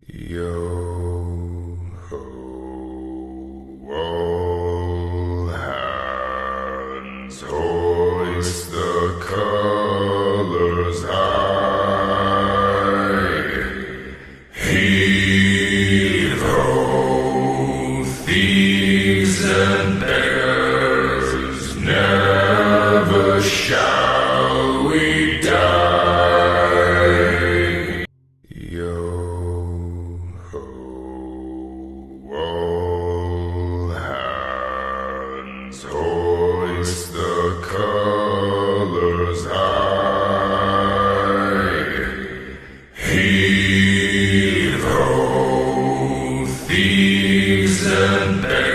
Yo ho, all hands, hoist the colors high. Heave ho, thieves and beggars, never shall we die. Yo ho, all hands, hoist the colors high. Heave ho, thieves and beggars.